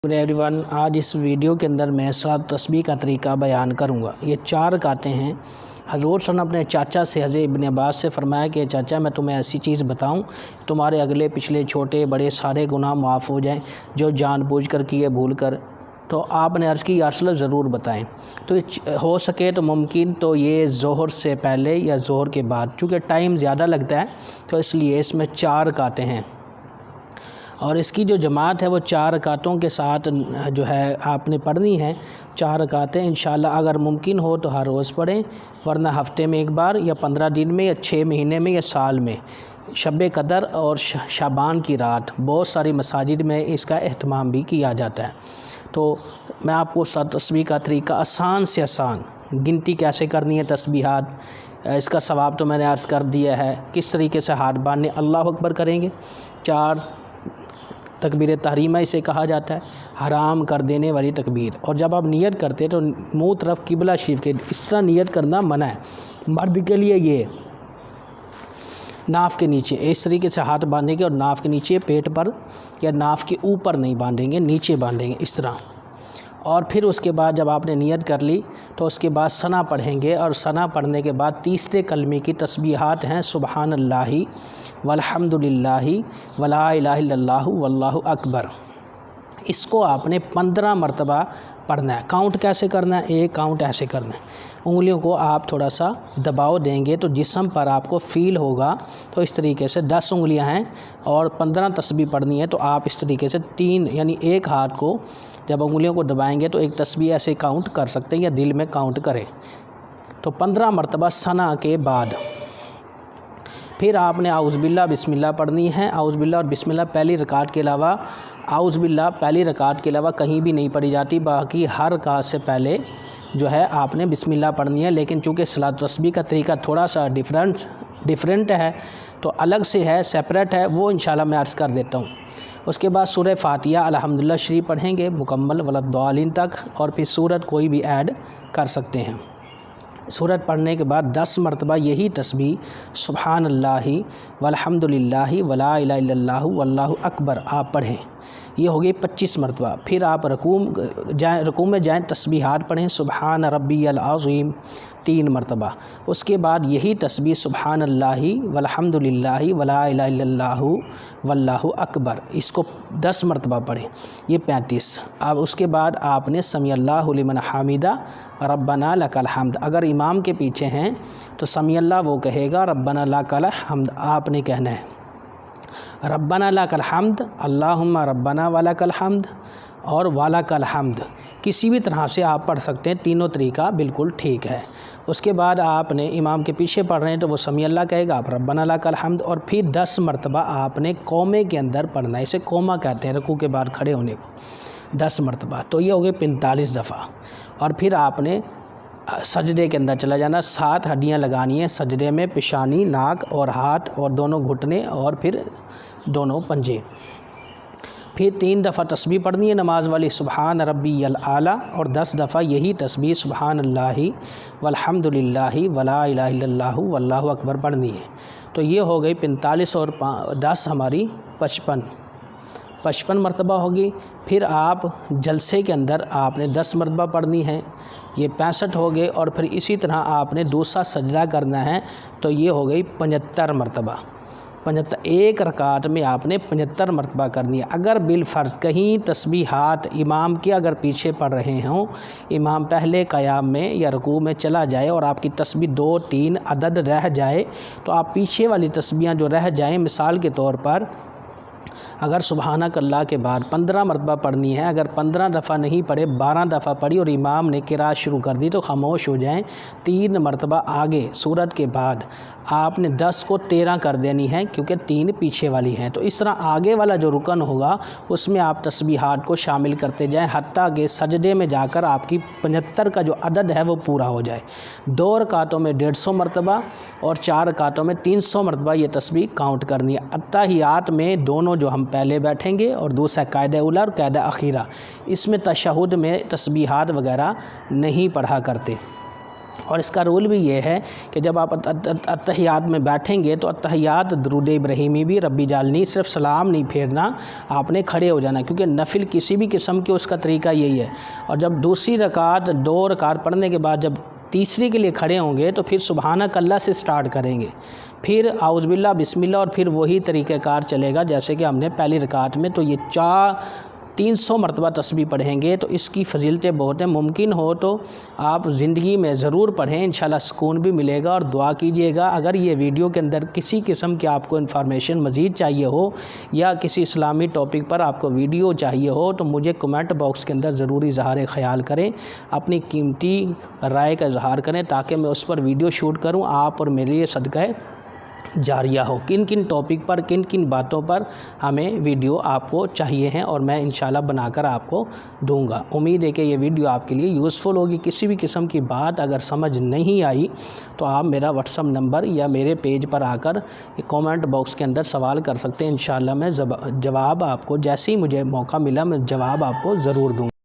Everyone, आज इस video के अंदर मैं सलात तस्बीह का तरीका बयान करूंगा। ये 4 रकातें हैं। हज़रत सन अपने चाचा से हज़रत इब्न अब्बास से फरमाया कि चाचा मैं तुम्हें ऐसी चीज़ बताऊं तुम्हारे अगले पिछले छोटे बड़े सारे गुनाह माफ़ हो जाएं जो जानबूझकर किए भूल कर। तो आपने अर्ज़ की या रसूल ज़रूर बताएं। तो हो सके तो मुमकिन तो ये ज़ोहर से पहले या ज़ोहर के बाद, चूँकि टाइम ज़्यादा लगता है तो इसलिए इसमें 4 रकातें हैं और इसकी जो जमात है वो 4 रकातों के साथ जो है आपने पढ़नी है। 4 रकातें इंशाअल्लाह अगर मुमकिन हो तो हर रोज़ पढ़ें, वरना हफ़्ते में एक बार या 15 दिन में या 6 महीने में या साल में। शब कदर और शाबान की रात बहुत सारी मसाजिद में इसका एहतमाम भी किया जाता है। तो मैं आपको तस्बीह का तरीका आसान से आसान, गिनती कैसे करनी है तस्बीहात, इसका सवाब तो मैंने अर्ज़ कर दिया है। किस तरीके से हाथ बांधने, अल्लाह अकबर करेंगे, 4 तकबीर तहरीमा इसे कहा जाता है, हराम कर देने वाली तकबीर। और जब आप नियत करते हैं तो मुँह तरफ किबला शरीफ के इस तरह नियत करना मना है। मर्द के लिए ये नाफ़ के नीचे इस तरीके से हाथ बांधेंगे और नाफ़ के नीचे पेट पर या नाफ़ के ऊपर नहीं बांधेंगे, नीचे बांधेंगे इस तरह। और फिर उसके बाद जब आपने नियत कर ली तो उसके बाद सना पढ़ेंगे और सना पढ़ने के बाद तीसरे कलमे की तस्बीहात हैं सुबहानल्लाहि वल्हम्दुलिल्लाहि वला इलाहा इल्लल्लाहु वल्लाहु अकबर। इसको आपने 15 मरतबा पढ़ना है। काउंट कैसे करना है? एक काउंट ऐसे करना है, उंगलियों को आप थोड़ा सा दबाव देंगे तो जिस्म पर आपको फ़ील होगा। तो इस तरीके से 10 उंगलियां हैं और 15 तस्बीह पढ़नी है। तो आप इस तरीके से 3 यानी एक हाथ को जब उंगलियों को दबाएंगे तो एक तस्बीह ऐसे काउंट कर सकते हैं या दिल में काउंट करें। तो 15 मरतबा सना के बाद फिर आपने आउज़बिल्ला बिस्मिल्लाह पढ़नी है। आउज़बिल्लाह और बिस्मिल्लाह पहली रकात के अलावा, आउज़बिल्लाह पहली रकात के अलावा कहीं भी नहीं पढ़ी जाती। बाकी हर रकात से पहले जो है आपने बिस्मिल्लाह पढ़नी है। लेकिन चूँकि सलात तस्बीह का तरीका थोड़ा सा डिफरेंट है तो अलग से है, सेपरेट है, वो इंशाल्लाह मैं अर्ज़ कर देता हूँ। उसके बाद सूरह फातिहा अल्हम्दुलिल्लाह शरीफ पढ़ेंगे मुकम्मल वलद्दालिन तक, और फिर सूरत कोई भी ऐड कर सकते हैं। सूरत पढ़ने के बाद 10 मरतबा यही तस्बीह सुबहानल्लाहि वल्हम्दुलिल्लाहि वला इलाहा इल्लल्लाहु वल्लाहु अकबर आप पढ़ें। ये हो गई 25 मरतबा। फिर आप रकूम में जाएँ, तस्बीहात पढ़ें सुबहान रब्बियल अज़ीम 3 मरतबा। उसके बाद यही तस्बीह सुबहानल्लाहि वल्हम्दुलिल्लाहि वला इलाहा इल्लल्लाहु वल्लाहु अकबर, इसको 10 मरतबा पढ़ें, ये 35। अब उसके बाद आपने समी अल्लाहु लिमन हामिदा रब्बना लकल हम्द, अगर इमाम के पीछे हैं तो समी अल्लाह वो कहेगा, रब्बना लकल हम्द आपने कहना है। रब्बना लकल हम्द, अल्लाहुम्मा रब्बना वलकल हम्द और वलकल हम्द, किसी भी तरह से आप पढ़ सकते हैं, तीनों तरीका बिल्कुल ठीक है। उसके बाद आपने इमाम के पीछे पढ़ रहे हैं तो वो समी अल्लाह कहेगा, आप रब्बना लकल हम्द, और फिर 10 मरतबा आपने कौमे के अंदर पढ़ना है। इसे कौमा कहते हैं, रुकू के बाद खड़े होने को, 10 मरतबा। तो ये हो गए 45 दफ़ा। और फिर आपने सजदे के अंदर चला जाना, 7 हड्डियाँ लगानी है सजदे में, पेशानी, नाक और हाथ और दोनों घुटने और फिर दोनों पंजे। फिर 3 दफ़ा तस्बीह पढ़नी है नमाज वाली सुबहान रब्बियल आला, और 10 दफ़ा यही तस्बीह सुबहानल्लाहि वल्हम्दुलिल्लाहि वला इलाहा इल्लल्लाहु वल्लाहु अकबर पढ़नी है। तो ये हो गई 45 और 10 हमारी 55 मरतबा होगी। फिर आप जलसे के अंदर आपने 10 मरतबा पढ़नी है, ये 65 हो गए। और फिर इसी तरह आपने दूसरा सजदा करना है, तो ये हो गई 75 मरतबा। 75 एक रकात में आपने 75 मरतबा करनी है। अगर बिलफ़र्ज़ कहीं तस्बीहात इमाम के अगर पीछे पढ़ रहे हों, इमाम पहले क़याम में या रुकू में चला जाए और आपकी तस्बीह 2-3 अदद रह जाए, तो आप पीछे वाली तस्बीहां जो रह जाएं, मिसाल के तौर पर अगर सुबहानक अल्लाह के बाद 15 मरतबा पढ़नी है, अगर 15 दफ़ा नहीं पढ़े, 12 दफ़ा पढ़ी और इमाम ने किरात शुरू कर दी तो खामोश हो जाएं। 3 मरतबा आगे सूरत के बाद आपने 10 को 13 कर देनी है, क्योंकि 3 पीछे वाली हैं। तो इस तरह आगे वाला जो रुकन होगा उसमें आप तस्बीहात को शामिल करते जाएं, हत्ता कि सजदे में जाकर आपकी 75 का जो अदद है वो पूरा हो जाए। 2 रकातों में 150 मरतबा और 4 रकातों में 300 मरतबा ये तस्बीह काउंट करनी है। अत्तहियात में दोनों जो हम पहले बैठेंगे और दूसरा कायदा उला और कायदा अखीरा, इसमें तशहुद में तस्बीहात वगैरह नहीं पढ़ा करते। اور اس کا رول بھی یہ ہے کہ جب آپ اتحیات میں بیٹھیں گے تو اتحیات درود ابراہیمی بھی ربی جالنی، صرف سلام نہیں پھیرنا، آپ نے کھڑے ہو جانا، کیونکہ نفل کسی بھی قسم کے اس کا طریقہ یہی ہے۔ اور جب دوسری رکعت 2 رکعت پڑھنے کے بعد جب تیسری کے لیے کھڑے ہوں گے تو پھر سبحانک اللہ سے سٹارٹ کریں گے، پھر اعوذ باللہ بسم اللہ، اور پھر وہی طریقہ کار چلے گا جیسے کہ ہم نے پہلی رکعت میں۔ تو یہ 300 مرتبہ تسبیح پڑھیں گے تو اس کی فضیلتیں بہت ہیں۔ ممکن ہو تو آپ زندگی میں ضرور پڑھیں، انشاءاللہ سکون بھی ملے گا، اور دعا کیجیے گا۔ اگر یہ ویڈیو کے اندر کسی قسم کی آپ کو انفارمیشن مزید چاہیے ہو یا کسی اسلامی ٹاپک پر آپ کو ویڈیو چاہیے ہو تو مجھے کمنٹ باکس کے اندر ضروری اظہار خیال کریں، اپنی قیمتی رائے کا اظہار کریں تاکہ میں اس پر ویڈیو شوٹ کروں، آپ اور میرے لیے صدقہ جاریہ ہو۔ کن کن ٹاپک پر، کن کن باتوں پر ہمیں ویڈیو آپ کو چاہیے ہیں، اور میں انشاءاللہ بنا کر آپ کو دوں گا۔ امید ہے کہ یہ ویڈیو آپ کے لیے یوزفل ہوگی۔ کسی بھی قسم کی بات اگر سمجھ نہیں آئی تو آپ میرا واٹس ایپ نمبر یا میرے پیج پر آ کر کامنٹ باکس کے اندر سوال کر سکتے ہیں، انشاءاللہ میں جواب آپ کو جیسے ہی مجھے موقع ملا میں جواب آپ کو ضرور دوں گا۔